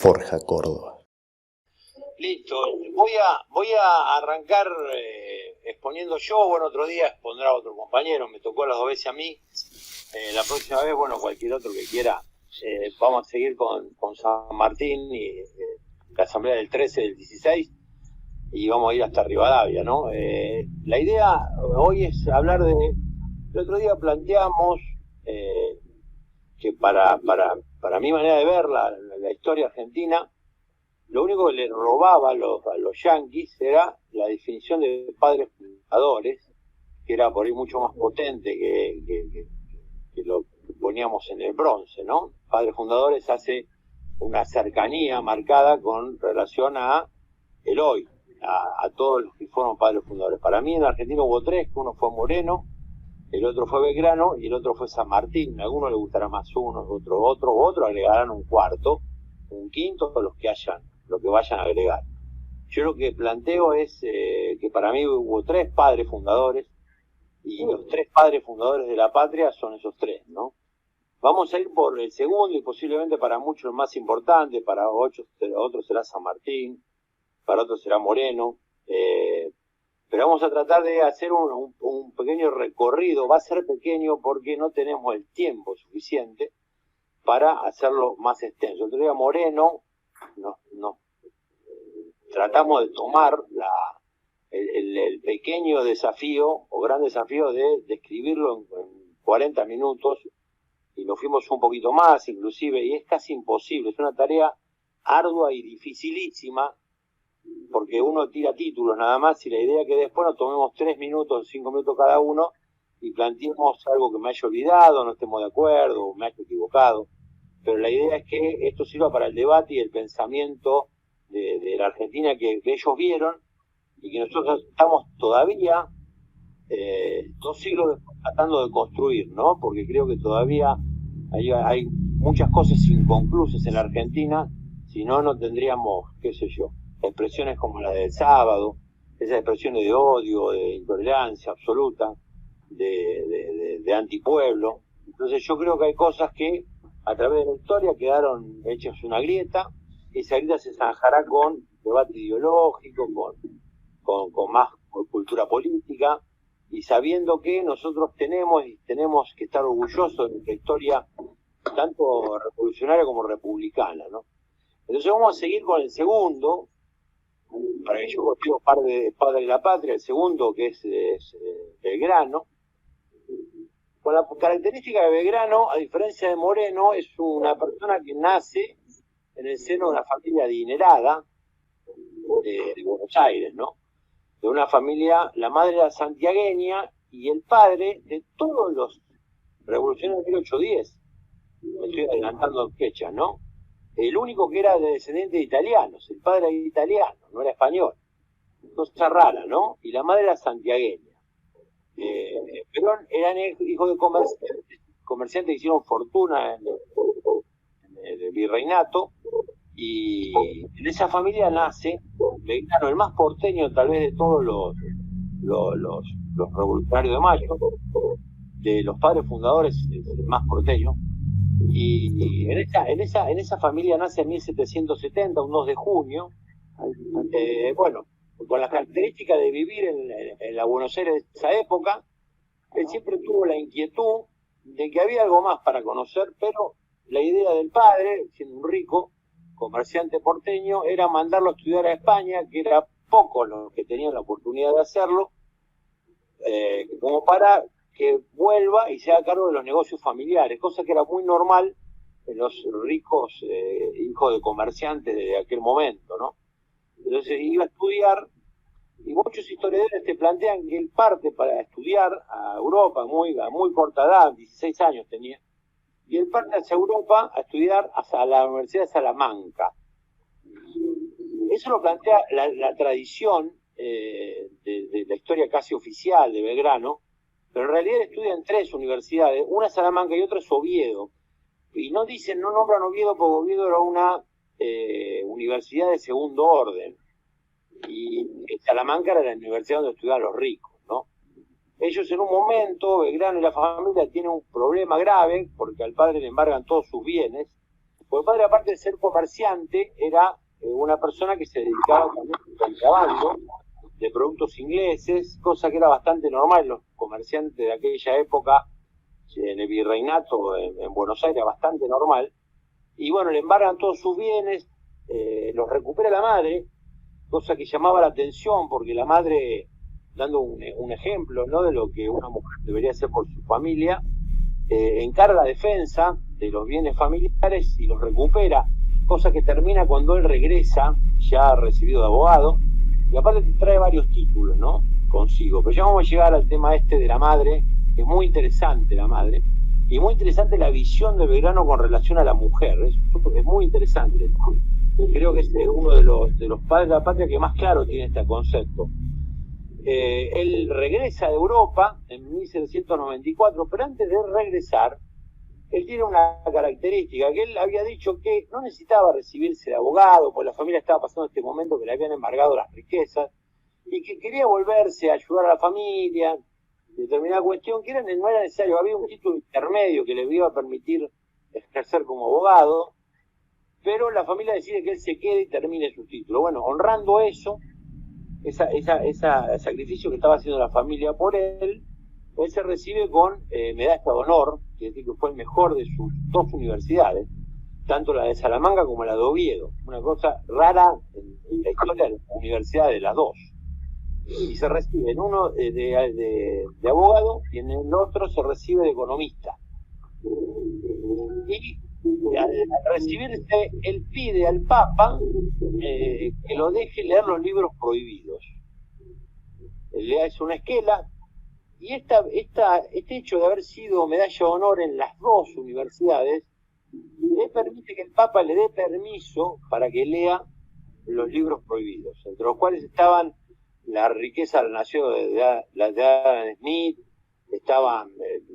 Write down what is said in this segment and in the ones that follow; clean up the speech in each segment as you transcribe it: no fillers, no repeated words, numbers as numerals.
Forja Córdoba. Listo, voy a arrancar exponiendo yo. Bueno, otro día expondrá otro compañero, me tocó las 2 veces a mí. La próxima vez, bueno, cualquier otro que quiera. Vamos a seguir con San Martín y la asamblea del 13, del 16, y vamos a ir hasta Rivadavia, ¿no? La idea hoy es hablar de... El otro día planteamos que para mi manera de ver la historia argentina, lo único que le robaba a los yanquis era la definición de padres fundadores, que era por ahí mucho más potente que lo que poníamos en el bronce, ¿no? Padres fundadores hace una cercanía marcada con relación a el hoy, a todos los que fueron padres fundadores. Para mí en Argentina hubo 3, que uno fue Moreno, el otro fue Belgrano y el otro fue San Martín. A algunos les gustará más uno, otro agregarán un cuarto, un quinto, lo que vayan a agregar. Yo lo que planteo es que para mí hubo 3 padres fundadores, y los 3 padres fundadores de la patria son esos 3, ¿no? Vamos a ir por el segundo, y posiblemente para muchos el más importante. Para otros será San Martín, para otros será Moreno, pero vamos a tratar de hacer un pequeño recorrido. Va a ser pequeño porque no tenemos el tiempo suficiente para hacerlo más extenso. El otro día Moreno nos tratamos de tomar el pequeño desafío o gran desafío de describirlo en 40 minutos, y nos fuimos un poquito más inclusive, y es casi imposible. Es una tarea ardua y dificilísima, porque uno tira títulos nada más, y la idea es que después nos tomemos 3 minutos, 5 minutos cada uno, y planteemos algo que me haya olvidado, no estemos de acuerdo, o me haya equivocado. Pero la idea es que esto sirva para el debate y el pensamiento de la Argentina que ellos vieron, y que nosotros estamos todavía 2 siglos después tratando de construir, ¿no? Porque creo que todavía hay muchas cosas inconclusas en la Argentina. Si no, no tendríamos, qué sé yo, expresiones como la del sábado, esas expresiones de odio, de intolerancia absoluta, de antipueblo. Entonces yo creo que hay cosas que a través de la historia quedaron hechas una grieta, y esa grieta se zanjará con debate ideológico, con más cultura política, y sabiendo que nosotros tenemos que estar orgullosos de nuestra historia, tanto revolucionaria como republicana, ¿no? Entonces vamos a seguir con el segundo, para que yo digo padre de la patria. El segundo, que es Belgrano. Con la característica de Belgrano, a diferencia de Moreno, es una persona que nace en el seno de una familia adinerada de Buenos Aires, ¿no? De una familia, la madre era santiagueña y el padre de todos los revolucionarios de 1810. Me estoy adelantando fechas, ¿no? El único que era de descendiente de italianos, el padre era italiano, no era español. Cosa rara, ¿no? Y la madre era santiagueña. Pero eran hijos de comerciantes que hicieron fortuna en el virreinato, y en esa familia nace Belgrano, el más porteño tal vez de todos los revolucionarios de Mayo, de los padres fundadores, el más porteño. Y en esa familia nace en 1770, un 2 de junio, bueno, con las características de vivir en la Buenos Aires de esa época. Él siempre tuvo la inquietud de que había algo más para conocer, pero la idea del padre, siendo un rico comerciante porteño, era mandarlo a estudiar a España, que era pocos los que tenían la oportunidad de hacerlo, como para que vuelva y se haga cargo de los negocios familiares, cosa que era muy normal en los ricos hijos de comerciantes de aquel momento, ¿no? Entonces iba a estudiar, y muchos historiadores te plantean que él parte para estudiar a Europa a muy corta edad, 16 años tenía, y él parte hacia Europa a estudiar hasta la Universidad de Salamanca. Eso lo plantea la tradición de la historia casi oficial de Belgrano, pero en realidad él estudia en 3 universidades, una es Salamanca y otra es Oviedo. Y no nombran Oviedo porque Oviedo era una universidad de segundo orden, y Salamanca era la universidad donde estudiaban los ricos, ¿no? Ellos en un momento, Belgrano y la familia, tienen un problema grave porque al padre le embargan todos sus bienes, Porque el padre, aparte de ser comerciante, era una persona que se dedicaba también al contrabando de productos ingleses, cosa que era bastante normal. Los comerciantes de aquella época, en el virreinato, en Buenos Aires, era bastante normal. Y bueno, le embargan todos sus bienes, los recupera la madre, cosa que llamaba la atención, porque la madre, dando un ejemplo, ¿no?, de lo que una mujer debería hacer por su familia, encara la defensa de los bienes familiares y los recupera, cosa que termina cuando él regresa, ya recibido de abogado, y aparte trae varios títulos, ¿no?, consigo. Pero ya vamos a llegar al tema este de la madre, que es muy interesante la madre, y muy interesante la visión de Belgrano con relación a la mujer. Es muy interesante. Creo que es uno de los padres de la patria que más claro tiene este concepto. Él regresa de Europa en 1794, pero antes de regresar, él tiene una característica, que él había dicho que no necesitaba recibirse de abogado, pues la familia estaba pasando este momento que le habían embargado las riquezas, y que quería volverse a ayudar a la familia, determinada cuestión, que no era necesario, había un título intermedio que le iba a permitir ejercer como abogado, pero la familia decide que él se quede y termine su título. Bueno, honrando eso, ese sacrificio que estaba haciendo la familia por él se recibe con medalla de honor, que es decir, que fue el mejor de sus dos universidades, tanto la de Salamanca como la de Oviedo, una cosa rara en la historia de la universidad de las dos. Y se recibe en uno de abogado y en el otro se recibe de economista. Y al recibirse, él pide al Papa que lo deje leer los libros prohibidos. Le hace una esquela, y este hecho de haber sido medalla de honor en las dos universidades le permite que el Papa le dé permiso para que lea los libros prohibidos, entre los cuales estaban La riqueza de la nación de Adam Smith, estaban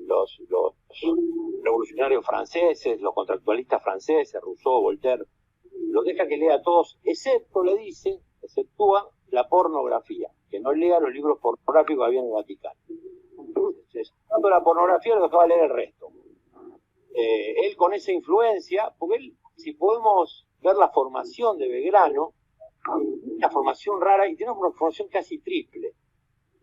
los revolucionarios franceses, los contractualistas franceses, Rousseau, Voltaire. Los deja que lea a todos, excepto, le dice, exceptúa la pornografía, que no lea los libros pornográficos que había en el Vaticano. Entonces, tanto la pornografía lo dejaba leer el resto. Él con esa influencia, porque él, si podemos ver la formación de Belgrano, una formación rara, y tiene una formación casi triple.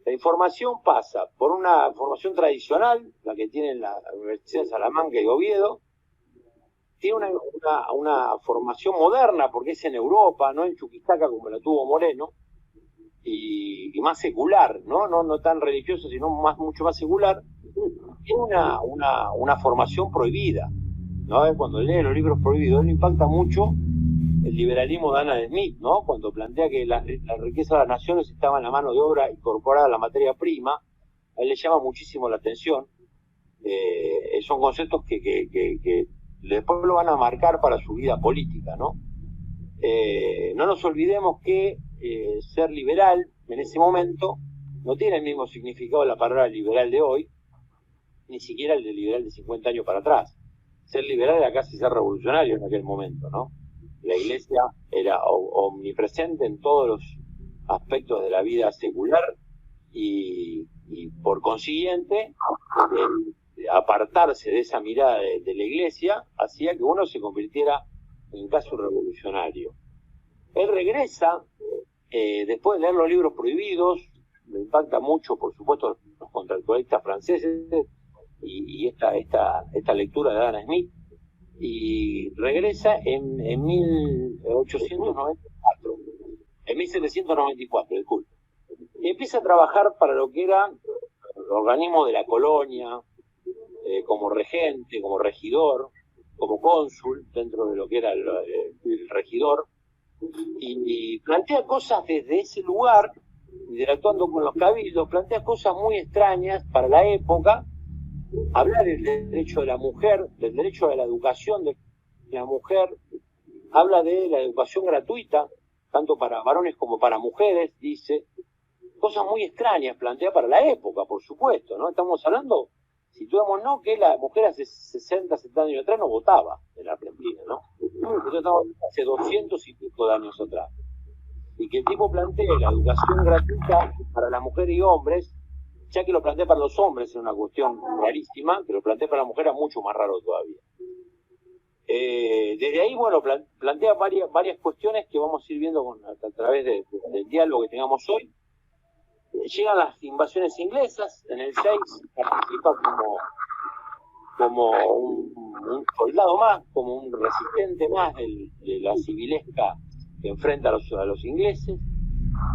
La información pasa por una formación tradicional, la que tienen la Universidad de Salamanca y Oviedo, tiene una formación moderna, porque es en Europa, no en Chuquisaca como la tuvo Moreno, y más secular, no tan religioso, sino mucho más secular. Tiene una formación prohibida, ¿no? Cuando lee los libros prohibidos, él impacta mucho el liberalismo de Adam Smith, ¿no? Cuando plantea que la riqueza de las naciones estaba en la mano de obra incorporada a la materia prima, a él le llama muchísimo la atención. Son conceptos que después lo van a marcar para su vida política, ¿no? No nos olvidemos que ser liberal en ese momento no tiene el mismo significado de la palabra liberal de hoy, ni siquiera el de liberal de 50 años para atrás. Ser liberal era casi ser revolucionario en aquel momento, ¿no? La Iglesia era omnipresente en todos los aspectos de la vida secular y por consiguiente apartarse de esa mirada de la Iglesia hacía que uno se convirtiera en caso revolucionario. Él regresa después de leer los libros prohibidos, me impacta mucho, por supuesto, los contractualistas franceses y esta lectura de Adam Smith, y regresa en 1894, en 1794, disculpe. Y empieza a trabajar para lo que era el organismo de la colonia, como regente, como regidor, como cónsul, dentro de lo que era el regidor, y plantea cosas desde ese lugar, interactuando con los cabildos, plantea cosas muy extrañas para la época. Habla del derecho de la mujer, del derecho a la educación de la mujer, habla de la educación gratuita, tanto para varones como para mujeres, dice, cosas muy extrañas plantea para la época, por supuesto, ¿no? Estamos hablando, situémonos que la mujer hace 60, 70 años atrás no votaba en la Argentina, ¿no? Nosotros estamos hace 200 y pico de años atrás. Y que el tipo plantee la educación gratuita para las mujeres y hombres, ya que lo plantea para los hombres es una cuestión rarísima, que lo plantea para la mujer es mucho más raro todavía. De desde ahí, bueno, plantea varias cuestiones que vamos a ir viendo a través del diálogo que tengamos hoy. Llegan las invasiones inglesas, en el 6 participa como un soldado más, como un resistente más de la civilesca que enfrenta a los ingleses.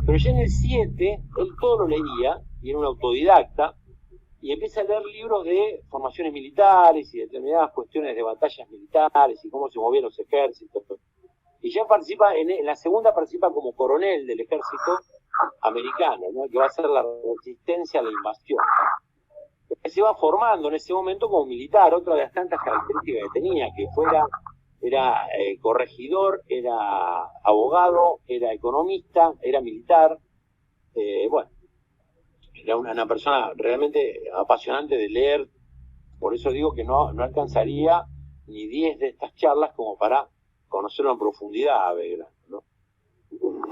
Pero ya en el 7, él todo lo leía, y era un autodidacta, y empieza a leer libros de formaciones militares y determinadas cuestiones de batallas militares y cómo se movían los ejércitos. Y ya participa, en la segunda participa como coronel del ejército americano, ¿no? Que va a ser la resistencia a la invasión. Se va formando en ese momento como militar, otra de las tantas características que tenía, que era corregidor, era abogado, era economista, era militar, bueno, era una persona realmente apasionante de leer. Por eso digo que no alcanzaría ni 10 de estas charlas como para conocerlo en profundidad a Belgrano, ¿no?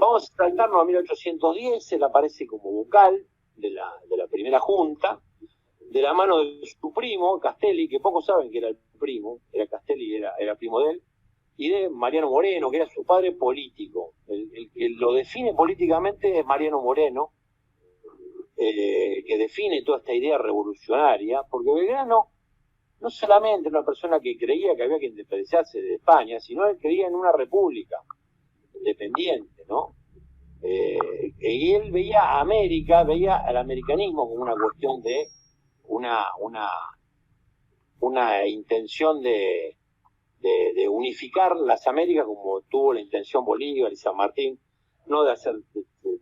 Vamos a saltarnos a 1810, él aparece como vocal de la primera junta, de la mano de su primo, Castelli, que pocos saben que era el primo, era Castelli, era primo de él, y de Mariano Moreno, que era su padre político. El que lo define políticamente es Mariano Moreno, que define toda esta idea revolucionaria, porque Belgrano no solamente era una persona que creía que había que independizarse de España, sino él creía en una república independiente, ¿no? Y él veía a América, veía al americanismo como una cuestión de una intención de unificar las Américas, como tuvo la intención Bolívar y San Martín, no de hacer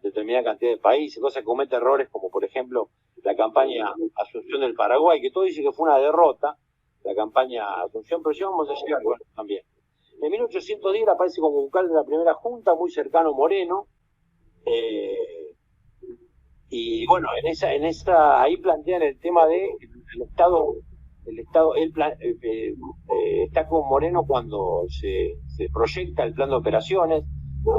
determinada cantidad de países, cosas que comete errores como por ejemplo la campaña Asunción del Paraguay, que todo dice que fue una derrota, la campaña Asunción, pero ya vamos a llegar también. En 1810 aparece como vocal de la primera junta, muy cercano a Moreno, y bueno, ahí plantean el tema de el Estado, él está con Moreno cuando se proyecta el plan de operaciones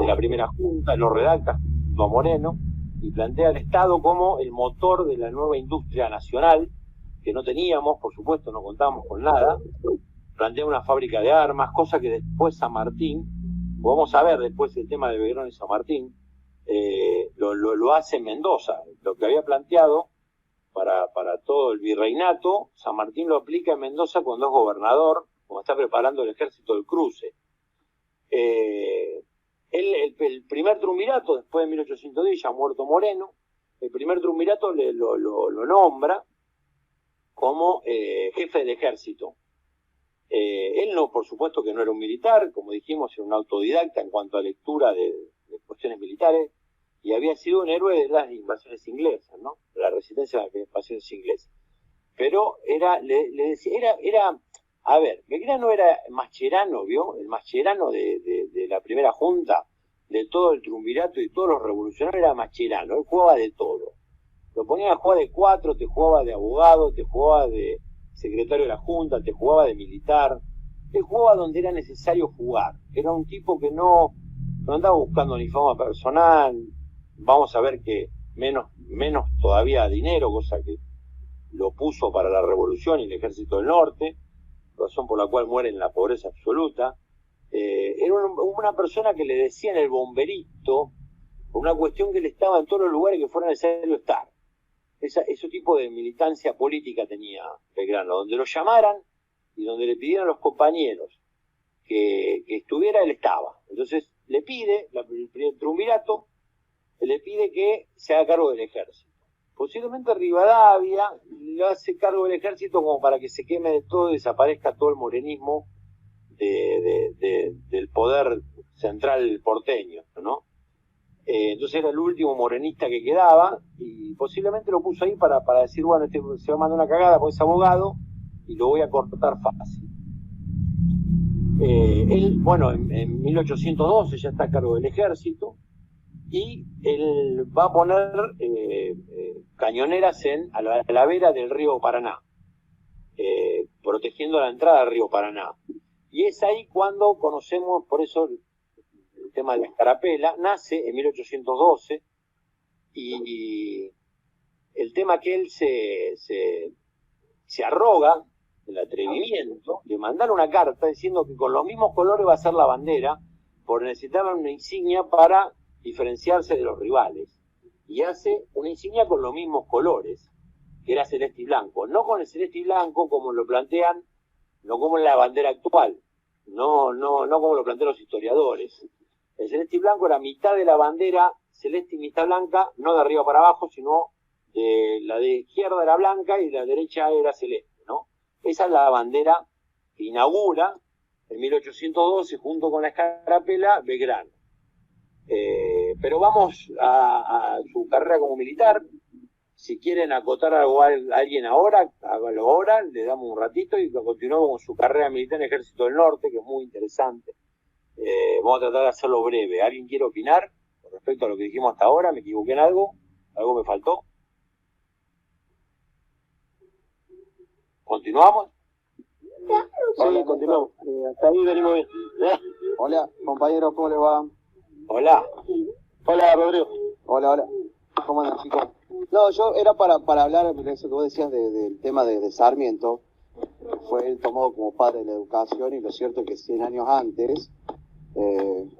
de la primera junta, lo redacta junto a Moreno, y plantea el Estado como el motor de la nueva industria nacional, que no teníamos, por supuesto, no contábamos con nada. Plantea una fábrica de armas, cosa que después San Martín, vamos a ver después el tema de Belgrano y San Martín, lo hace en Mendoza. Lo que había planteado para todo el virreinato, San Martín lo aplica en Mendoza cuando es gobernador, cuando está preparando el ejército del cruce. El primer triunvirato, después de 1810, ya muerto Moreno, el primer triunvirato lo nombra como jefe del ejército. Él no, por supuesto que no era un militar, como dijimos, era un autodidacta en cuanto a lectura de cuestiones militares, y había sido un héroe de las invasiones inglesas, ¿no? De la resistencia a las invasiones inglesas. Pero a ver, Belgrano era Mascherano, ¿vio? El Mascherano de la primera junta, de todo el triunvirato y todos los revolucionarios, era Mascherano. Él jugaba de todo. Lo ponían a jugar de 4, te jugaba de abogado, te jugaba de secretario de la junta, te jugaba de militar. Él jugaba donde era necesario jugar. Era un tipo que no andaba buscando ni fama personal. Vamos a ver que menos todavía dinero, cosa que lo puso para la revolución y el ejército del norte, razón por la cual muere en la pobreza absoluta. Era una persona que le decían el bomberito, por una cuestión que él estaba en todos los lugares que fuera necesario estar. Ese tipo de militancia política tenía Belgrano, donde lo llamaran y donde le pidieran a los compañeros que estuviera, él estaba. Entonces le pide, el primer triunvirato, le pide que se haga cargo del ejército. Posiblemente Rivadavia le hace cargo del ejército como para que se queme de todo y desaparezca todo el morenismo del poder central porteño, ¿no? Entonces era el último morenista que quedaba y posiblemente lo puso ahí para decir, bueno, este se va a mandar una cagada porque es abogado y lo voy a cortar fácil. Él, bueno, en 1812 ya está a cargo del ejército y él va a poner cañoneras a la vera del río Paraná, protegiendo la entrada del río Paraná. Y es ahí cuando conocemos, por eso el tema de la escarapela, nace en 1812 y el tema que él se arroga el atrevimiento de mandar una carta diciendo que con los mismos colores va a ser la bandera, por necesitaban una insignia para diferenciarse de los rivales. Y hace una insignia con los mismos colores, que era celeste y blanco. No con el celeste y blanco como lo plantean, no como en la bandera actual, no como lo plantean los historiadores. El celeste y blanco era mitad de la bandera celeste y mitad blanca, no de arriba para abajo, sino de la de izquierda era blanca y la derecha era celeste, ¿no? Esa es la bandera que inaugura en 1812 junto con la escarapela Belgrano. Pero vamos a su carrera como militar. Si quieren acotar algo a alguien ahora, hágalo ahora, le damos un ratito y continuamos con su carrera militar en el Ejército del Norte, que es muy interesante. Vamos a tratar de hacerlo breve. ¿Alguien quiere opinar con respecto a lo que dijimos hasta ahora? ¿Me equivoqué en algo? ¿Algo me faltó? ¿Continuamos? Sí, continuamos. Hasta ahí venimos bien. Hola, compañeros, ¿cómo les va? Hola. Hola, Rodrigo. Hola. ¿Cómo andan, chicos? No, yo era para hablar de eso que vos decías del tema de Sarmiento. Fue él tomado como padre de la educación, y lo cierto es que 100 años antes,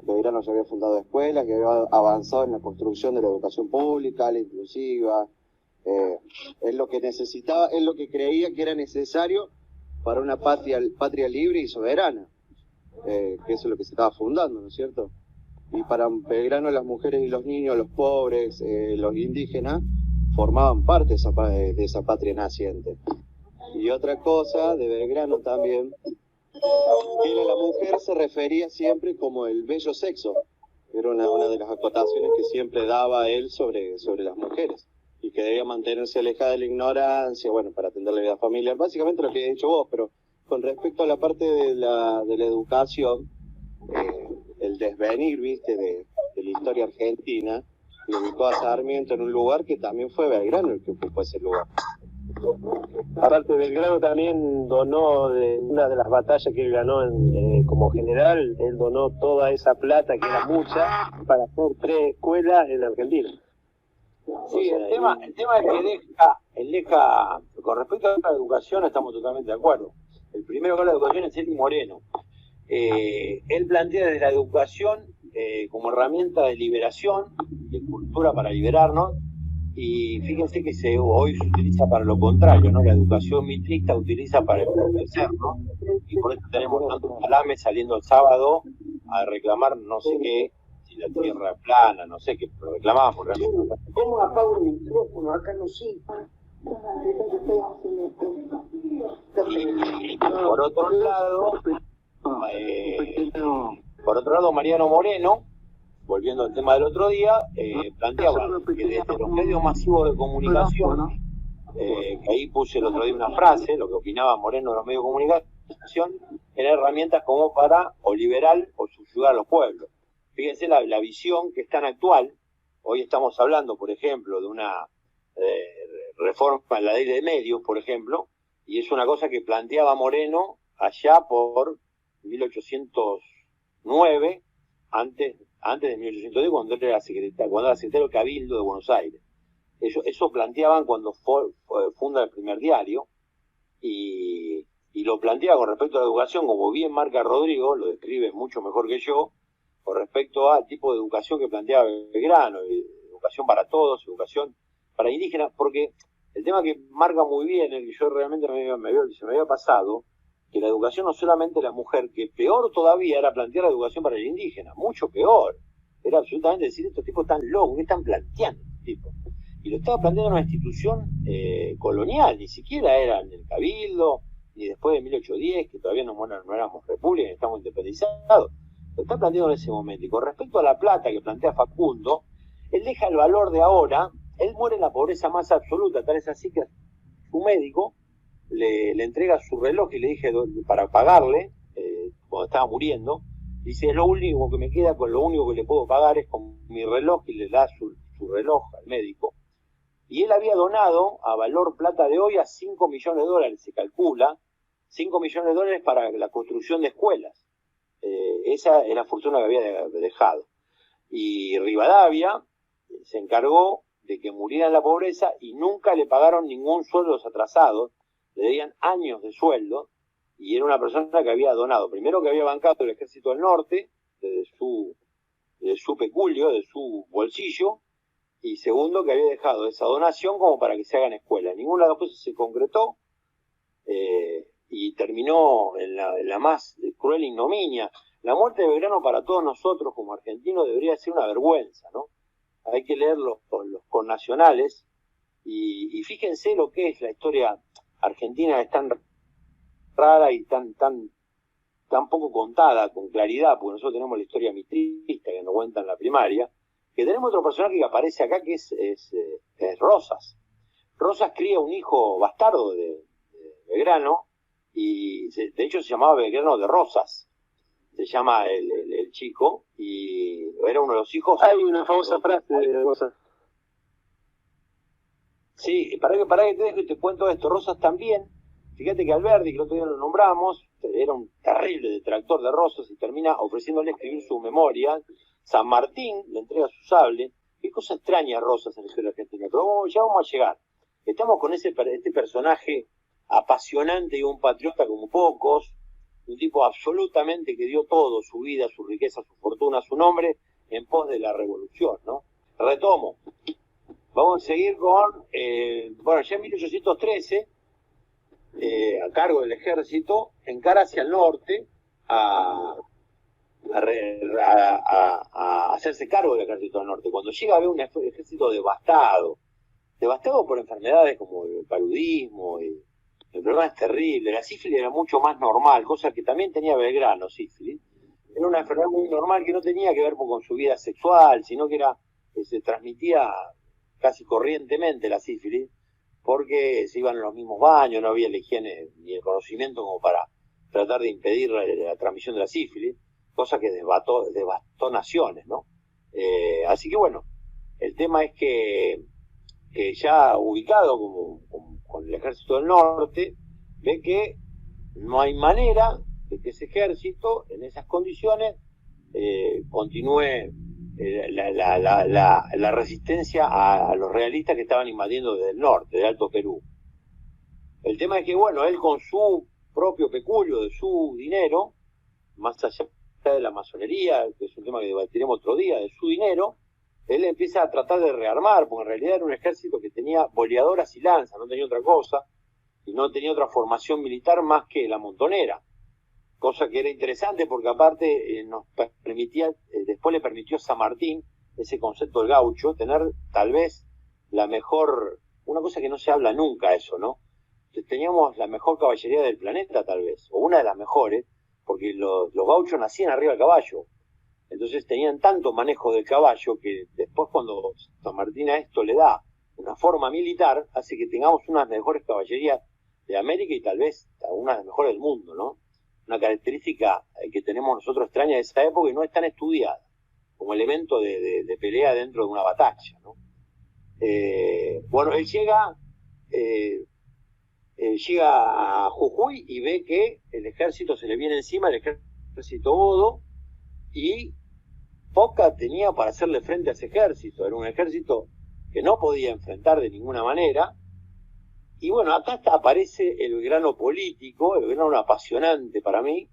Belgrano ya había fundado escuelas, que había avanzado en la construcción de la educación pública, la inclusiva. Es lo que necesitaba, es lo que creía que era necesario para una patria libre y soberana, que eso es lo que se estaba fundando, ¿no es cierto? Y para Belgrano las mujeres y los niños, los pobres, los indígenas, formaban parte de esa patria naciente. Y otra cosa de Belgrano también, que la mujer se refería siempre como el bello sexo, era una de las acotaciones que siempre daba él sobre las mujeres, y que debía mantenerse alejada de la ignorancia, bueno, para atender la vida familiar, básicamente lo que he dicho vos. Pero con respecto a la parte de la educación, el desvenir, viste, de la historia argentina, lo ubicó a Sarmiento en un lugar que también fue Belgrano el que ocupó ese lugar. Aparte, Belgrano también donó de una de las batallas que él ganó como general, él donó toda esa plata, que era mucha, para hacer 3 escuelas en Argentina. Sí, el tema es que él deja, con respecto a la educación estamos totalmente de acuerdo. El primero que habla de educación es Eddie Moreno. Él plantea desde la educación como herramienta de liberación, de cultura para liberarnos, y fíjense que hoy se utiliza para lo contrario, ¿no? La educación mitrista utiliza para empobrecer, ¿no? Y por eso tenemos tantos salames saliendo el sábado a reclamar no sé qué, si la tierra es plana, no sé qué, pero reclamábamos realmente. ¿Cómo apago el micrófono? Acá no sirve. Y por otro lado, Mariano Moreno, volviendo al tema del otro día, planteaba que desde los medios masivos de comunicación, que ahí puse el otro día una frase, lo que opinaba Moreno de los medios de comunicación, eran herramientas como para o liberar o subyugar a los pueblos. Fíjense la visión que es tan actual. Hoy estamos hablando, por ejemplo, de una reforma en la ley de medios, por ejemplo, y es una cosa que planteaba Moreno allá por 1809, antes de 1810, cuando era secretario de Cabildo de Buenos Aires. Eso planteaban cuando funda el primer diario, y lo planteaba con respecto a la educación, como bien marca Rodrigo, lo describe mucho mejor que yo, con respecto al tipo de educación que planteaba Belgrano, educación para todos, educación para indígenas, porque el tema que marca muy bien, el que yo realmente se me había pasado, que la educación no solamente la mujer, que peor todavía era plantear la educación para el indígena, mucho peor. Era absolutamente decir, estos tipos están locos, ¿qué están planteando estos tipos? Y lo estaba planteando una institución colonial, ni siquiera era en el Cabildo, ni después de 1810, que todavía no éramos república, estamos independizados. Lo está planteando en ese momento. Y con respecto a la plata que plantea Facundo, él deja el valor de ahora, él muere en la pobreza más absoluta, tal es así que su médico le entrega su reloj y le dije para pagarle, cuando estaba muriendo, dice, es lo único que me queda, con lo único que le puedo pagar es con mi reloj, y le da su reloj al médico. Y él había donado a valor plata de hoy a $5 millones, se calcula, $5 millones para la construcción de escuelas. Esa es la fortuna que había dejado. Y Rivadavia se encargó de que muriera en la pobreza y nunca le pagaron ningún sueldo a los atrasados. le debían años de sueldo, y era una persona que había donado, primero que había bancado el Ejército del Norte, de su peculio, de su bolsillo, y segundo que había dejado esa donación como para que se hagan escuelas. Ninguna de las cosas se concretó, y terminó en la más cruel ignominia. La muerte de Belgrano para todos nosotros como argentinos debería ser una vergüenza, ¿no? Hay que leer los connacionales, y fíjense lo que es la historia argentina, es tan rara y tan poco contada con claridad, porque nosotros tenemos la historia mitrista que nos cuentan en la primaria, que tenemos otro personaje que aparece acá que es Rosas. Rosas cría un hijo bastardo de Belgrano, y de hecho se llamaba Belgrano de Rosas, se llama el chico, y era uno de los hijos. Hay una famosa frase de Rosas. Sí, para que te cuento esto. Rosas también, fíjate que Alberdi, que el otro día lo nombramos, era un terrible detractor de Rosas y termina ofreciéndole escribir su memoria. San Martín le entrega su sable. Qué cosa extraña Rosas en la historia argentina, pero ya vamos a llegar. Estamos con este personaje apasionante y un patriota como pocos, un tipo absolutamente que dio todo, su vida, su riqueza, su fortuna, su nombre, en pos de la revolución, ¿no? Retomo. Vamos a seguir con, ya en 1813, a cargo del ejército, encara hacia el norte a hacerse cargo del ejército del norte. Cuando llega a ver un ejército devastado por enfermedades como el paludismo, y el problema es terrible. La sífilis era mucho más normal, cosa que también tenía Belgrano, sífilis. Era una enfermedad muy normal que no tenía que ver con su vida sexual, sino que se transmitía casi corrientemente la sífilis, porque se iban en los mismos baños, no había la higiene ni el conocimiento como para tratar de impedir la transmisión de la sífilis, cosa que devastó naciones, ¿no? Así que bueno, el tema es que ya ubicado con el ejército del norte, ve que no hay manera de que ese ejército, en esas condiciones, continúe la resistencia a los realistas que estaban invadiendo desde el norte, del Alto Perú. El tema es que, bueno, él con su propio peculio, de su dinero, más allá de la masonería, que es un tema que debatiremos otro día, de su dinero, él empieza a tratar de rearmar, porque en realidad era un ejército que tenía boleadoras y lanzas, no tenía otra cosa, y no tenía otra formación militar más que la montonera. Cosa que era interesante porque aparte nos permitía, después le permitió a San Martín, ese concepto del gaucho, tener tal vez la mejor, una cosa que no se habla nunca eso, ¿no? Teníamos la mejor caballería del planeta tal vez, o una de las mejores, porque los gauchos nacían arriba del caballo. Entonces tenían tanto manejo del caballo que después cuando San Martín a esto le da una forma militar, hace que tengamos unas de las mejores caballerías de América y tal vez una de las mejores del mundo, ¿no? Una característica que tenemos nosotros extraña de esa época y no es tan estudiada como elemento de pelea dentro de una batalla, ¿no? Él llega a Jujuy y ve que el ejército se le viene encima, el ejército godo, y poca tenía para hacerle frente a ese ejército. Era un ejército que no podía enfrentar de ninguna manera. Y bueno, acá aparece el Belgrano político, el Belgrano apasionante para mí,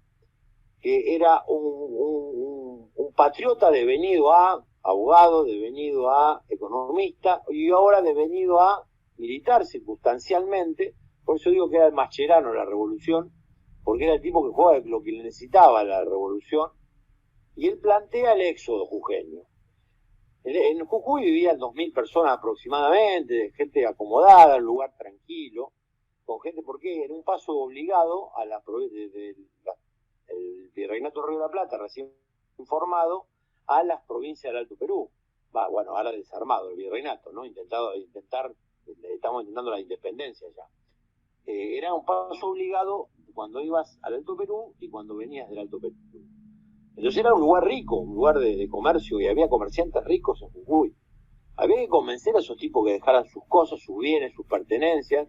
que era un patriota devenido a abogado, devenido a economista, y ahora devenido a militar circunstancialmente. Por eso digo que era el Mascherano de la revolución, porque era el tipo que jugaba lo que le necesitaba la revolución, y él plantea el éxodo jujeño. En Jujuy vivían 2.000 personas aproximadamente, gente acomodada, un lugar tranquilo, con gente, porque era un paso obligado a el Virreinato de Río de la Plata, recién formado, a las provincias del Alto Perú. Ahora desarmado el Virreinato, ¿no? Estamos intentando la independencia ya. Era un paso obligado cuando ibas al Alto Perú y cuando venías del Alto Perú. Entonces era un lugar rico, un lugar de comercio, y había comerciantes ricos en Jujuy. Había que convencer a esos tipos que dejaran sus cosas, sus bienes, sus pertenencias,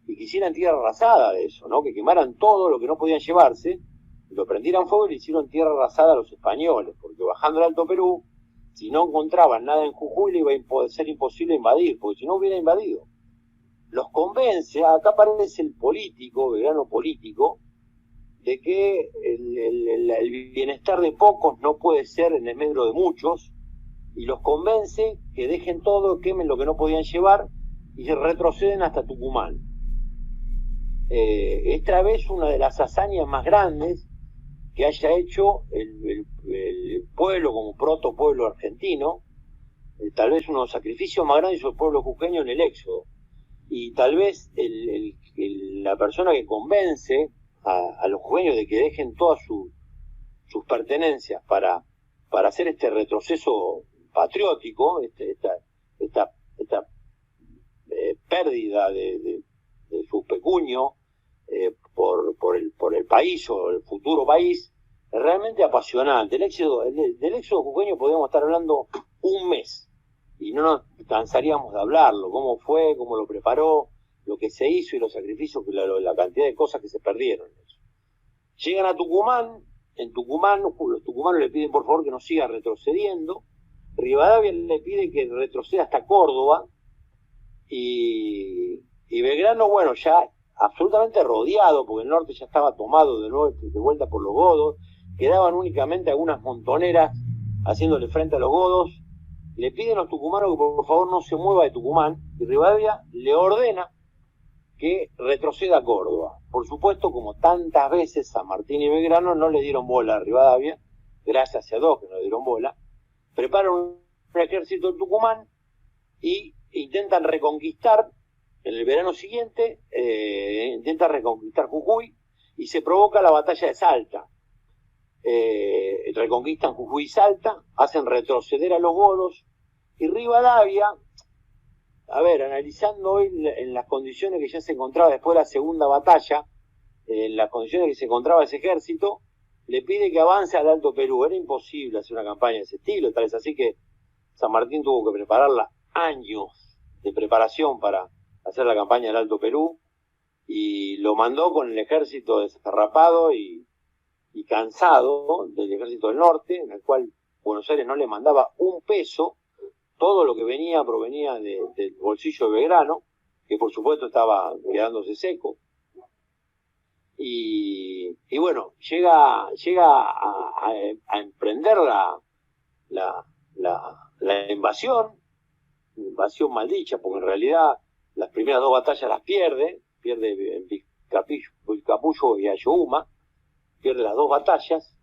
y que hicieran tierra arrasada de eso, ¿no? Que quemaran todo lo que no podían llevarse, lo prendieran fuego y le hicieron tierra arrasada a los españoles, porque bajando el Alto Perú, si no encontraban nada en Jujuy, le iba a ser imposible invadir, porque si no hubiera invadido. los convence, acá aparece el político, Belgrano político, de que el bienestar de pocos no puede ser en el medio de muchos, y los convence que dejen todo, quemen lo que no podían llevar y se retroceden hasta Tucumán. Esta vez una de las hazañas más grandes que haya hecho el pueblo como protopueblo argentino, tal vez uno de los sacrificios más grandes hizo el pueblo jujeño en el éxodo, y tal vez la persona que convence a los jujeños de que dejen todas sus pertenencias para hacer este retroceso patriótico, esta pérdida de su pecuño por el país o el futuro país, es realmente apasionante. Del éxodo jujeño podríamos estar hablando un mes y no nos cansaríamos de hablarlo, cómo fue, cómo lo preparó, lo que se hizo y los sacrificios, la cantidad de cosas que se perdieron. Llegan a Tucumán, en Tucumán los tucumanos le piden por favor que no siga retrocediendo, Rivadavia le pide que retroceda hasta Córdoba, y Belgrano, bueno, ya absolutamente rodeado, porque el norte ya estaba tomado de nuevo, de vuelta por los godos, quedaban únicamente algunas montoneras haciéndole frente a los godos, le piden a los tucumanos que por favor no se mueva de Tucumán, y Rivadavia le ordena que retroceda a Córdoba. Por supuesto, como tantas veces San Martín y Belgrano no le dieron bola a Rivadavia, gracias a dos que no le dieron bola, preparan un ejército en Tucumán y intentan reconquistar, en el verano siguiente, intentan reconquistar Jujuy y se provoca la batalla de Salta. Reconquistan Jujuy y Salta, hacen retroceder a los godos, y Rivadavia, a ver, analizando hoy en las condiciones que ya se encontraba después de la segunda batalla, en las condiciones que se encontraba ese ejército, le pide que avance al Alto Perú. Era imposible hacer una campaña de ese estilo, tal es así que San Martín tuvo que prepararla años de preparación para hacer la campaña del Alto Perú, y lo mandó con el ejército desarrapado y cansado del ejército del norte, en el cual Buenos Aires no le mandaba un peso. Todo lo que provenía del bolsillo de Belgrano, que por supuesto estaba quedándose seco. Y bueno, llega a emprender la invasión maldicha, porque en realidad las primeras dos batallas las pierde en Vilcapullo y Ayohuma, pierde las dos batallas,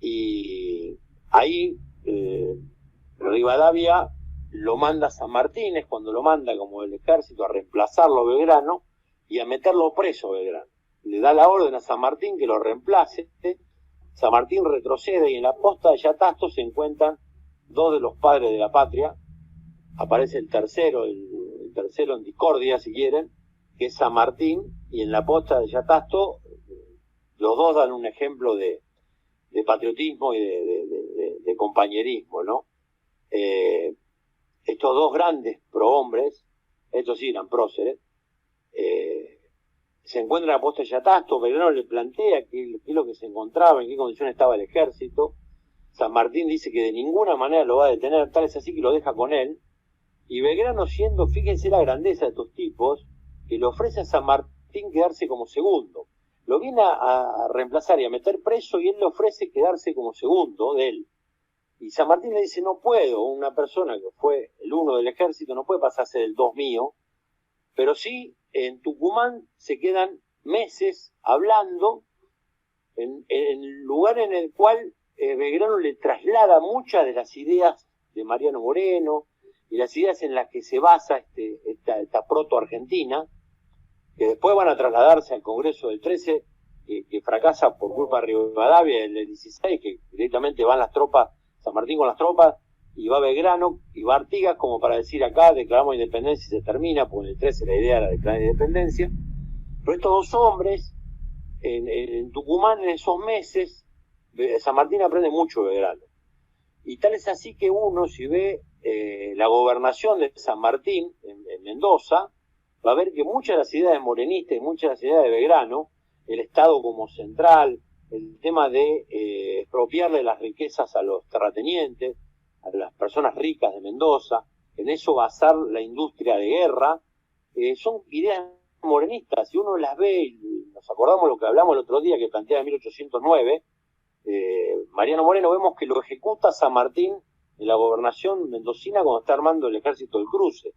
y ahí Rivadavia lo manda a San Martín, es cuando lo manda como el ejército a reemplazarlo a Belgrano y a meterlo preso a Belgrano. Le da la orden a San Martín que lo reemplace. San Martín retrocede y en la posta de Yatasto se encuentran dos de los padres de la patria. Aparece el tercero en discordia, si quieren, que es San Martín, y en la posta de Yatasto los dos dan un ejemplo de patriotismo y de compañerismo, ¿no? Estos dos grandes prohombres, estos sí eran próceres, se encuentran en la posta de Yatasto. Belgrano le plantea qué es lo que se encontraba, en qué condición estaba el ejército. San Martín dice que de ninguna manera lo va a detener, tal es así que lo deja con él, y Belgrano, fíjense la grandeza de estos tipos, que le ofrece a San Martín quedarse como segundo. Lo viene a reemplazar y a meter preso, y él le ofrece quedarse como segundo de él. Y San Martín le dice, no puedo, una persona que fue el uno del ejército no puede pasarse del dos mío, pero sí en Tucumán se quedan meses hablando, en el lugar en el cual Belgrano le traslada muchas de las ideas de Mariano Moreno y las ideas en las que se basa esta proto-argentina, que después van a trasladarse al Congreso del 13, que fracasa por culpa de Rivadavia, el 16, que directamente van las tropas, San Martín con las tropas, y va Belgrano, y va Artigas, como para decir acá, declaramos independencia y se termina, porque en el 13 la idea era declarar independencia. Pero estos dos hombres, en Tucumán, en esos meses, San Martín aprende mucho de Belgrano. Y tal es así que uno, si ve la gobernación de San Martín en Mendoza, va a ver que muchas de las ideas morenistas y muchas de las ideas de Belgrano, el Estado como central, el tema de expropiarle las riquezas a los terratenientes, a las personas ricas de Mendoza, en eso basar la industria de guerra, son ideas morenistas. Si uno las ve, y nos acordamos lo que hablamos el otro día, que plantea en 1809, Mariano Moreno, vemos que lo ejecuta San Martín en la gobernación mendocina cuando está armando el ejército del cruce.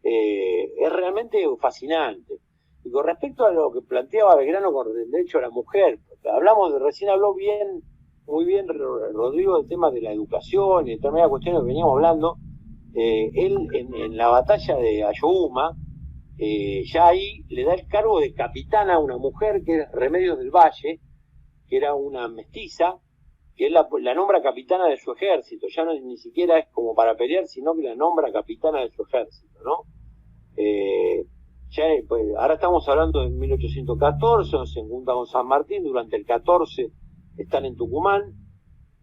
Es realmente fascinante. Y con respecto a lo que planteaba Belgrano con el derecho a la mujer, recién habló muy bien Rodrigo del tema de la educación y determinadas cuestiones que veníamos hablando. Él en la batalla de Ayohuma, ya ahí le da el cargo de capitana a una mujer que es Remedios del Valle, que era una mestiza, que él la nombra capitana de su ejército. Ya no, ni siquiera es como para pelear, sino que la nombra capitana de su ejército, ¿no? Pues, ahora estamos hablando de 1814, se juntan con San Martín, durante el 14 están en Tucumán,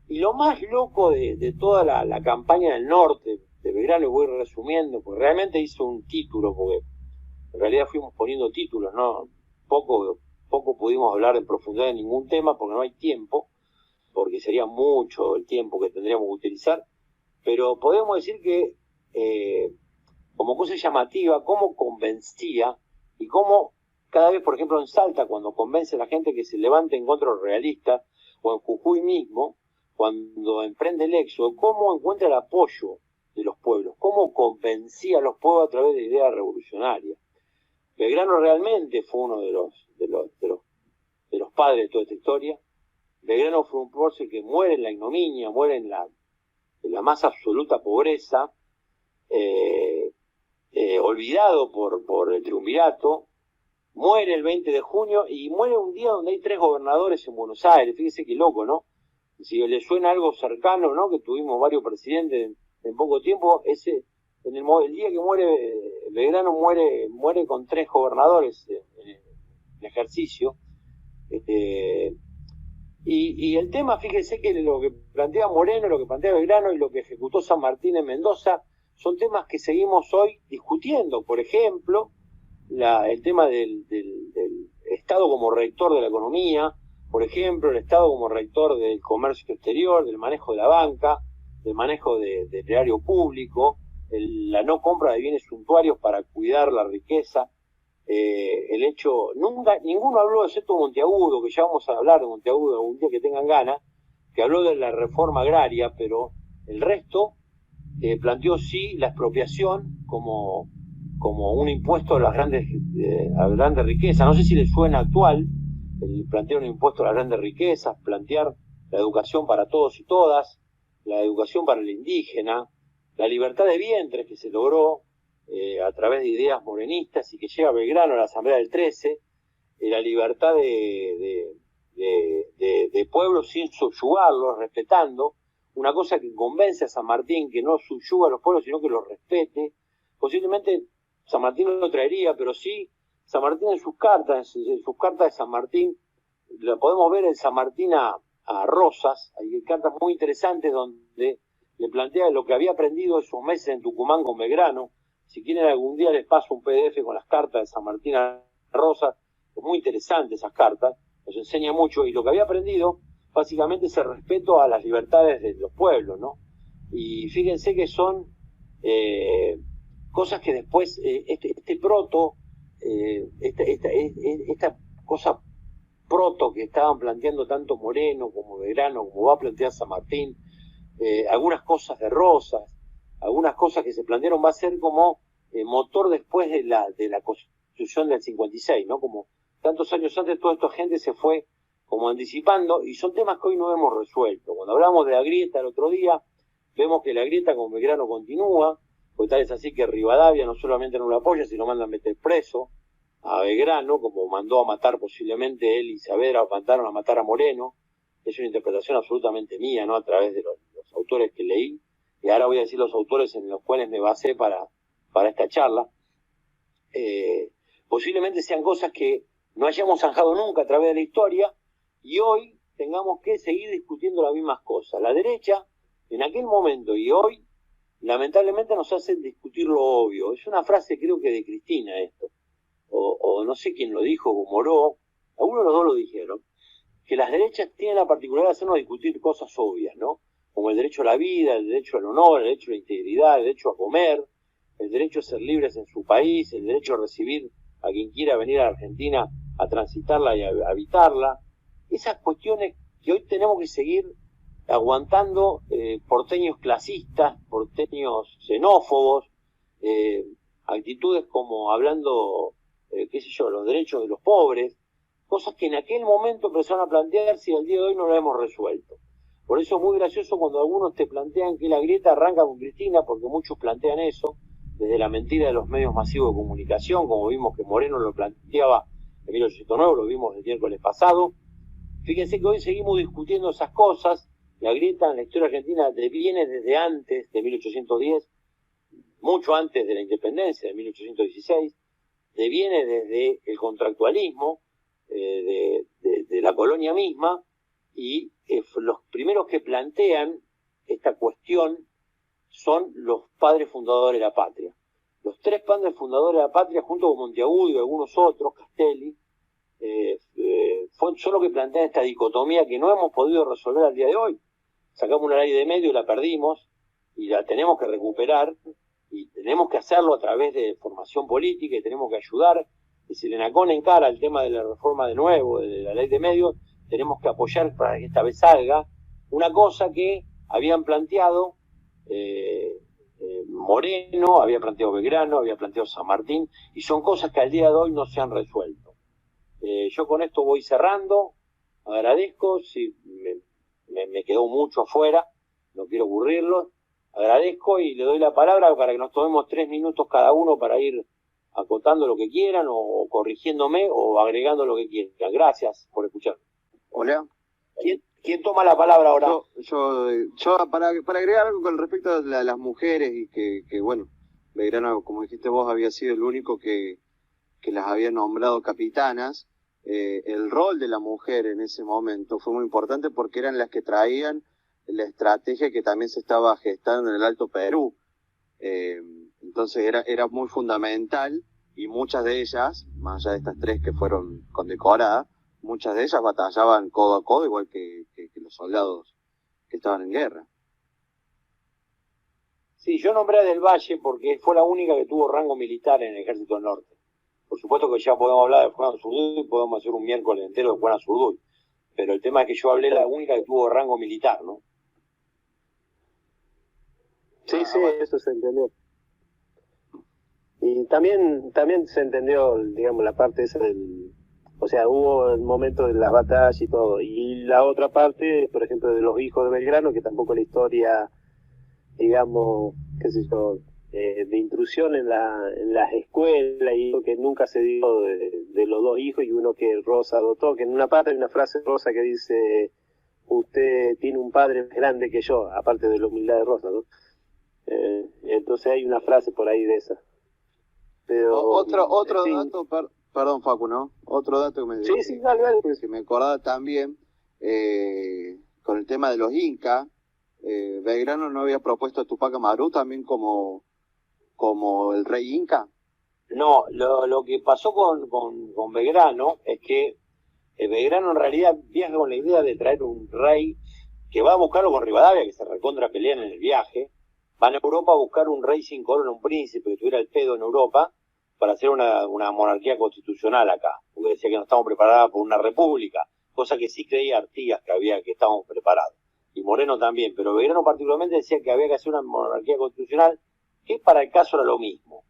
y lo más loco de toda la campaña del norte de Belgrano, voy resumiendo, porque realmente hizo un título, porque en realidad fuimos poniendo títulos, ¿no? Poco pudimos hablar en profundidad de ningún tema, porque no hay tiempo, porque sería mucho el tiempo que tendríamos que utilizar, pero podemos decir que como cosa llamativa, cómo convencía y cómo cada vez, por ejemplo, en Salta, cuando convence a la gente que se levante en contra de los realistas, o en Jujuy mismo, cuando emprende el éxodo, cómo encuentra el apoyo de los pueblos, cómo convencía a los pueblos a través de ideas revolucionarias. Belgrano realmente fue uno de los padres de toda esta historia. Belgrano fue un prócer que muere en la ignominia, muere en la más absoluta pobreza, olvidado por el triunvirato, muere el 20 de junio y muere un día donde hay 3 gobernadores en Buenos Aires. Fíjese qué loco, ¿no? Si le suena algo cercano, ¿no? Que tuvimos varios presidentes en poco tiempo, el día que muere Belgrano muere con 3 gobernadores en ejercicio. Y el tema, fíjese que lo que plantea Moreno, lo que plantea Belgrano y lo que ejecutó San Martín en Mendoza son temas que seguimos hoy discutiendo. Por ejemplo, el tema del Estado como rector de la economía, por ejemplo, el Estado como rector del comercio exterior, del manejo de la banca, del manejo del erario público, la no compra de bienes suntuarios para cuidar la riqueza. El hecho, ninguno habló, excepto Monteagudo, que ya vamos a hablar de Monteagudo algún día que tengan ganas, que habló de la reforma agraria, pero el resto planteó sí la expropiación como un impuesto a las grandes riquezas. No sé si les suena actual plantear un impuesto a las grandes riquezas, plantear la educación para todos y todas, la educación para el indígena, la libertad de vientres que se logró a través de ideas morenistas y que llega Belgrano a la Asamblea del 13, la libertad de pueblos sin subyugarlos, respetando, una cosa que convence a San Martín, que no subyuga a los pueblos, sino que los respete. Posiblemente San Martín no lo traería, pero sí San Martín en sus cartas de San Martín, la podemos ver en San Martín a Rosas, hay cartas muy interesantes donde le plantea lo que había aprendido esos meses en Tucumán con Belgrano. Si quieren algún día les paso un PDF con las cartas de San Martín a Rosas, es muy interesante esas cartas, nos enseña mucho, y lo que había aprendido básicamente es el respeto a las libertades de los pueblos, ¿no? Y fíjense que son cosas que después, esta cosa proto que estaban planteando tanto Moreno como Belgrano, como va a plantear San Martín, algunas cosas de Rosas, algunas cosas que se plantearon, va a ser como motor después de la Constitución del 56, ¿no? Como tantos años antes, toda esta gente se fue como anticipando, y son temas que hoy no hemos resuelto. Cuando hablamos de la grieta el otro día, vemos que la grieta con Belgrano continúa, pues tal es así que Rivadavia no solamente no lo apoya, sino manda a meter preso a Belgrano, como mandó a matar posiblemente él y Saavedra, mandaron a matar a Moreno. Es una interpretación absolutamente mía, ¿no? A través de los autores que leí, y ahora voy a decir los autores en los cuales me basé para esta charla. Posiblemente sean cosas que no hayamos zanjado nunca a través de la historia, y hoy tengamos que seguir discutiendo las mismas cosas. La derecha, en aquel momento y hoy, lamentablemente nos hacen discutir lo obvio. Es una frase, creo que de Cristina esto, o no sé quién lo dijo, o Moró, algunos de los dos lo dijeron, que las derechas tienen la particularidad de hacernos discutir cosas obvias, ¿no? Como el derecho a la vida, el derecho al honor, el derecho a la integridad, el derecho a comer, el derecho a ser libres en su país, el derecho a recibir a quien quiera venir a la Argentina a transitarla y a habitarla. Esas cuestiones que hoy tenemos que seguir aguantando, porteños clasistas, porteños xenófobos, actitudes como hablando, qué sé yo, los derechos de los pobres, cosas que en aquel momento empezaron a plantearse y al día de hoy no las hemos resuelto. Por eso es muy gracioso cuando algunos te plantean que la grieta arranca con Cristina, porque muchos plantean eso, desde la mentira de los medios masivos de comunicación, como vimos que Moreno lo planteaba en 1809, lo vimos el miércoles pasado. Fíjense que hoy seguimos discutiendo esas cosas. La grieta en la historia argentina viene desde antes de 1810, mucho antes de la independencia de 1816, viene desde el contractualismo de la colonia misma, y los primeros que plantean esta cuestión son los padres fundadores de la patria. Los tres padres fundadores de la patria, junto con Monteagudo y algunos otros, Castelli, son los que plantean esta dicotomía que no hemos podido resolver al día de hoy. Sacamos una ley de medio y la perdimos, y la tenemos que recuperar, y tenemos que hacerlo a través de formación política, y tenemos que ayudar. Y si el ENACON encara el tema de la reforma de nuevo, de la ley de medios, tenemos que apoyar para que esta vez salga una cosa que habían planteado Moreno, había planteado Belgrano, había planteado San Martín, y son cosas que al día de hoy no se han resuelto. Yo con esto voy cerrando, agradezco, si me quedó mucho afuera, no quiero aburrirlos, agradezco y le doy la palabra para que nos tomemos 3 minutos cada uno para ir acotando lo que quieran, o corrigiéndome, o agregando lo que quieran. Gracias por escuchar. Hola. ¿Quién toma la palabra ahora? Yo para agregar algo con respecto a las mujeres, y que bueno, Belgrano, como dijiste vos, había sido el único que las había nombrado capitanas. El rol de la mujer en ese momento fue muy importante porque eran las que traían la estrategia que también se estaba gestando en el Alto Perú. Entonces era muy fundamental, y muchas de ellas, más allá de estas 3 que fueron condecoradas, muchas de ellas batallaban codo a codo, igual que los soldados que estaban en guerra. Sí, yo nombré a Del Valle porque fue la única que tuvo rango militar en el Ejército del Norte. Por supuesto que ya podemos hablar de Juan Zurduy y podemos hacer un miércoles entero de Juan Zurduy, pero el tema es que yo hablé de la única que tuvo rango militar, ¿no? Sí, eso se entendió. Y también se entendió, digamos, la parte esa del... O sea, hubo el momento de las batallas y todo. Y la otra parte, por ejemplo, de los hijos de Belgrano, que tampoco la historia, digamos, qué sé yo, de intrusión en las escuelas, y que nunca se dio de los 2 hijos, y uno que Rosa adoptó, que en una parte hay una frase de Rosa que dice: usted tiene un padre más grande que yo, aparte de la humildad de Rosa, ¿no? Entonces hay una frase por ahí de esa. Pero, otro sí. dato, perdón Facu, ¿no? Otro dato que Dale. que me acordaba también, con el tema de los incas, Belgrano no había propuesto a Tupac Amaru también como el rey inca. No, lo que pasó con Belgrano es que Belgrano en realidad viaja con la idea de traer un rey que va a buscarlo con Rivadavia, que se recontra pelean en el viaje. Van a Europa a buscar un rey sin corona, un príncipe que tuviera el pedo en Europa, para hacer una monarquía constitucional acá, porque decía que no estamos preparados por una república, cosa que sí creía Artigas que estábamos preparados, y Moreno también, pero Belgrano particularmente decía que había que hacer una monarquía constitucional, que para el caso era lo mismo.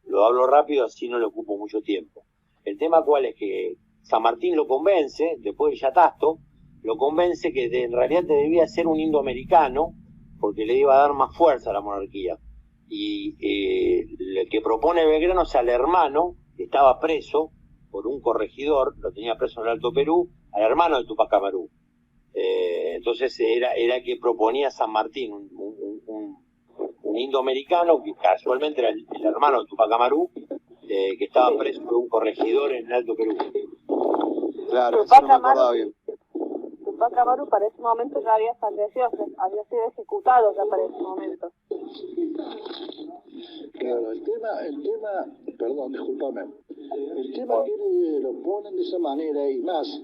Lo hablo rápido, así no le ocupo mucho tiempo. El tema cuál es que San Martín lo convence, después de Yatasto, lo convence que en realidad debía ser un indoamericano, porque le iba a dar más fuerza a la monarquía. Y el que propone Belgrano es al hermano, que estaba preso por un corregidor, lo tenía preso en el Alto Perú, al hermano de Tupac Amaru. Entonces era que proponía San Martín, un indoamericano, que casualmente era el hermano de Tupac Amaru, que estaba preso por un corregidor en el Alto Perú. Claro, eso no me acordaba bien. Tupac Amaru para ese momento ya había fallecido, había sido ejecutado ya para ese momento. Claro, el tema, perdón, discúlpame, el tema que lo ponen de esa manera y más.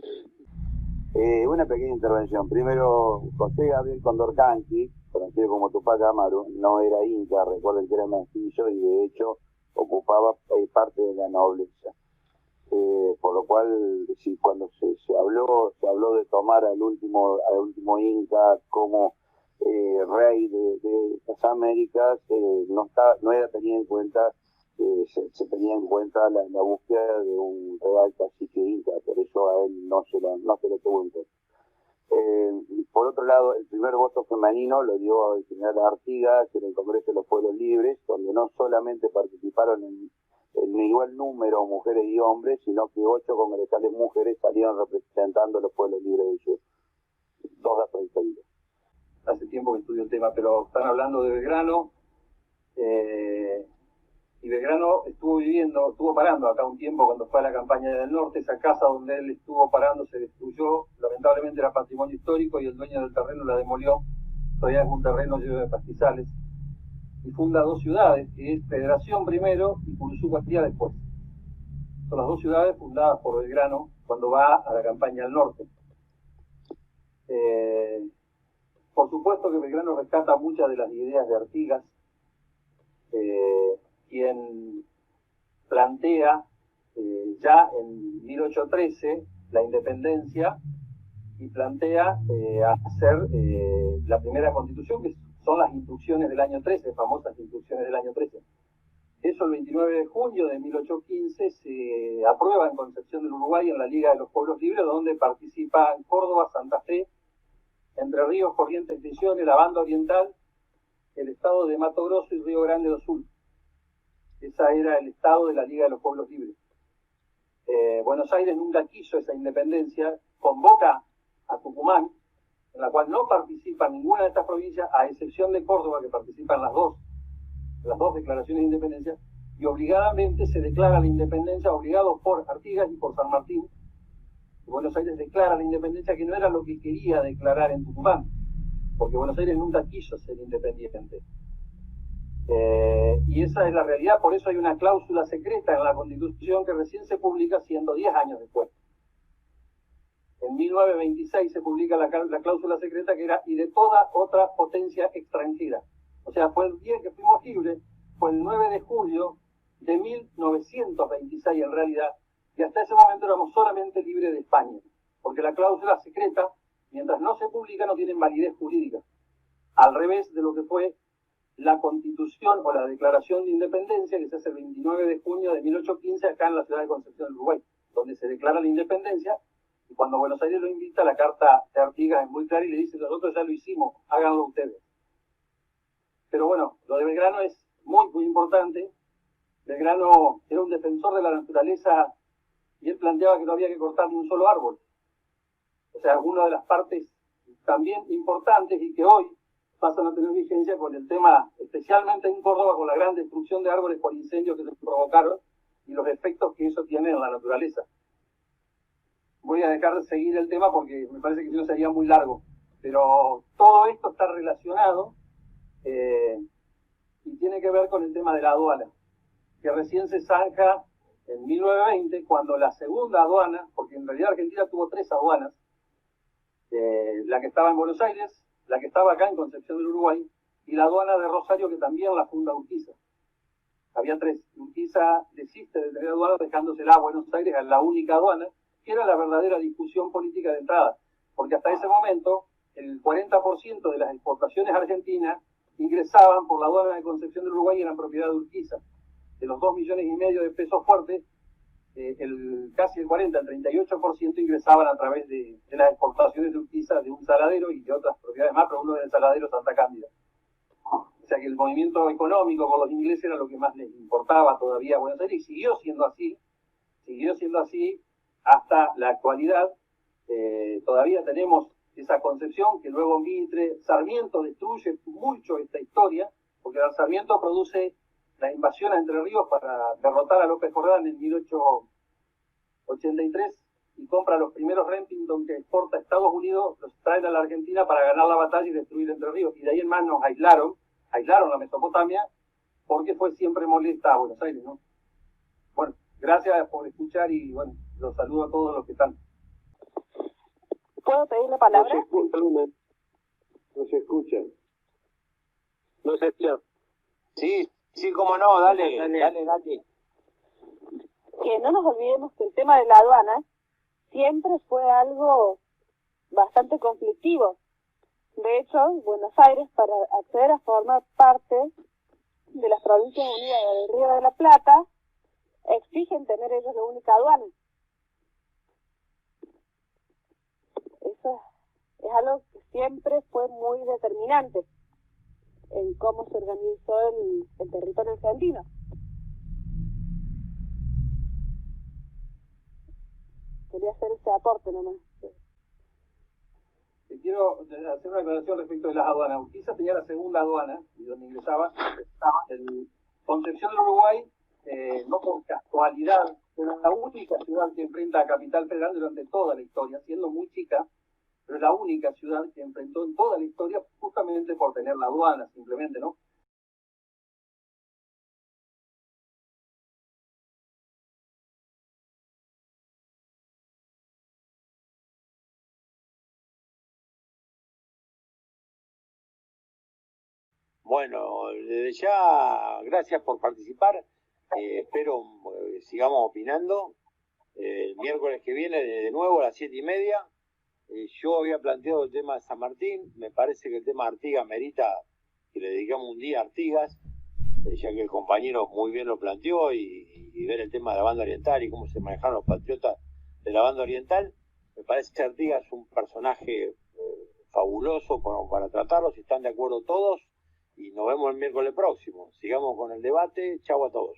Una pequeña intervención. Primero, José Gabriel Condorcanqui, conocido como Tupac Amaru, no era inca, recuerden que era mestizo y de hecho ocupaba parte de la nobleza. Por lo cual, sí, cuando se habló de tomar al último inca como rey de las Américas, no era tenida en cuenta, se tenía en cuenta la búsqueda de un real cacique inca, por eso a él no se lo tuvo en cuenta. Por otro lado, el primer voto femenino lo dio el general Artigas en el Congreso de los Pueblos Libres, donde no solamente participaron en igual número mujeres y hombres, sino que 8 congresales mujeres salieron representando a los pueblos libres de ellos. 2 datos diferentes. Hace tiempo que estudio el tema, pero están hablando de Belgrano, y Belgrano estuvo parando acá un tiempo cuando fue a la campaña del norte. Esa casa donde él estuvo parando se destruyó, lamentablemente era patrimonio histórico y el dueño del terreno la demolió. Todavía es un terreno lleno de pastizales. Y funda 2 ciudades, que es Federación primero y Curuzú Castilla después. Son las 2 ciudades fundadas por Belgrano cuando va a la campaña al norte. Por supuesto que Belgrano rescata muchas de las ideas de Artigas, quien plantea ya en 1813 la independencia y plantea hacer la primera constitución, que son las instrucciones del año 13, famosas instrucciones del año 13. Eso el 29 de junio de 1815 se aprueba en Concepción del Uruguay en la Liga de los Pueblos Libres, donde participan Córdoba, Santa Fe, Entre Ríos, Corrientes, Misiones, la Banda Oriental, el estado de Mato Grosso y Río Grande do Sul. Esa era el estado de la Liga de los Pueblos Libres. Buenos Aires nunca quiso esa independencia, convoca a Tucumán, en la cual no participa ninguna de estas provincias, a excepción de Córdoba, que participan las dos declaraciones de independencia, y obligadamente se declara la independencia, obligado por Artigas y por San Martín. Buenos Aires declara la independencia, que no era lo que quería declarar en Tucumán, porque Buenos Aires nunca quiso ser independiente. Y esa es la realidad. Por eso hay una cláusula secreta en la Constitución que recién se publica siendo 10 años después. En 1926 se publica la cláusula secreta, que era "y de toda otra potencia extranjera". O sea, fue el día que fuimos libres, fue el 9 de julio de 1926 en realidad, y hasta ese momento éramos solamente libres de España, porque la cláusula secreta, mientras no se publica, no tiene validez jurídica, al revés de lo que fue la Constitución o la Declaración de Independencia, que se hace el 29 de junio de 1815 acá en la ciudad de Concepción del Uruguay, donde se declara la independencia. Y cuando Buenos Aires lo invita, la carta de Artigas es muy clara y le dice: nosotros ya lo hicimos, háganlo ustedes. Pero bueno, lo de Belgrano es muy, muy importante. Belgrano era un defensor de la naturaleza y él planteaba que no había que cortar ni un solo árbol. O sea, una de las partes también importantes y que hoy pasan a tener vigencia con el tema, especialmente en Córdoba, con la gran destrucción de árboles por incendios que se provocaron y los efectos que eso tiene en la naturaleza. Voy a dejar de seguir el tema porque me parece que si no sería muy largo, pero todo esto está relacionado y tiene que ver con el tema de la aduana, que recién se zanja en 1920, cuando la segunda aduana, porque en realidad Argentina tuvo 3 aduanas, la que estaba en Buenos Aires, la que estaba acá en Concepción del Uruguay, y la aduana de Rosario, que también la funda Urquiza. Había 3. Urquiza desiste de tener aduana, dejándosela a Buenos Aires, a la única aduana, que era la verdadera discusión política de entrada, porque hasta ese momento el 40% de las exportaciones argentinas ingresaban por la aduana de Concepción del Uruguay y eran propiedad de Urquiza. De los 2,5 millones de pesos fuertes, casi el 40, el 38% ingresaban a través de las exportaciones de Urquiza, de un saladero y de otras propiedades más, pero uno del saladero Santa Cándida. O sea que el movimiento económico con los ingleses era lo que más les importaba todavía a Buenos Aires, y siguió siendo así hasta la actualidad. Todavía tenemos esa concepción que luego Mitre, Sarmiento destruye mucho esta historia, porque Sarmiento produce la invasión a Entre Ríos para derrotar a López Jordán en 1883 y compra los primeros Remington que exporta a Estados Unidos, los traen a la Argentina para ganar la batalla y destruir Entre Ríos. Y de ahí en más nos aislaron la Mesopotamia, porque fue siempre molesta a Buenos Aires, ¿no? Bueno, gracias por escuchar y bueno, los saludo a todos los que están. ¿Puedo pedir la palabra? No se escuchan. No sé, Cheo. Sí, sí, cómo no, dale, Nati. Que no nos olvidemos que el tema de la aduana siempre fue algo bastante conflictivo. De hecho, Buenos Aires, para acceder a formar parte de las Provincias Unidas del Río de la Plata, exigen tener ellos la única aduana. Eso es algo que siempre fue muy determinante en cómo se organizó el territorio argentino. Quería hacer ese aporte nomás. Quiero hacer una aclaración respecto de las aduanas. Urquiza tenía la segunda aduana, y donde ingresaba en Concepción del Uruguay, no por casualidad, pero la única ciudad que enfrenta a Capital Federal durante toda la historia, siendo muy chica, pero es la única ciudad que enfrentó en toda la historia justamente por tener la aduana, simplemente, ¿no? Bueno, desde ya, gracias por participar. Espero sigamos opinando. El miércoles que viene, de nuevo a las 7:30. Yo había planteado el tema de San Martín. Me parece que el tema de Artigas merita que le dedicamos un día a Artigas, ya que el compañero muy bien lo planteó, y ver el tema de la banda oriental y cómo se manejaron los patriotas de la banda oriental. Me parece que Artigas es un personaje fabuloso para tratarlo, si están de acuerdo todos. Y nos vemos el miércoles próximo. Sigamos con el debate. Chau a todos.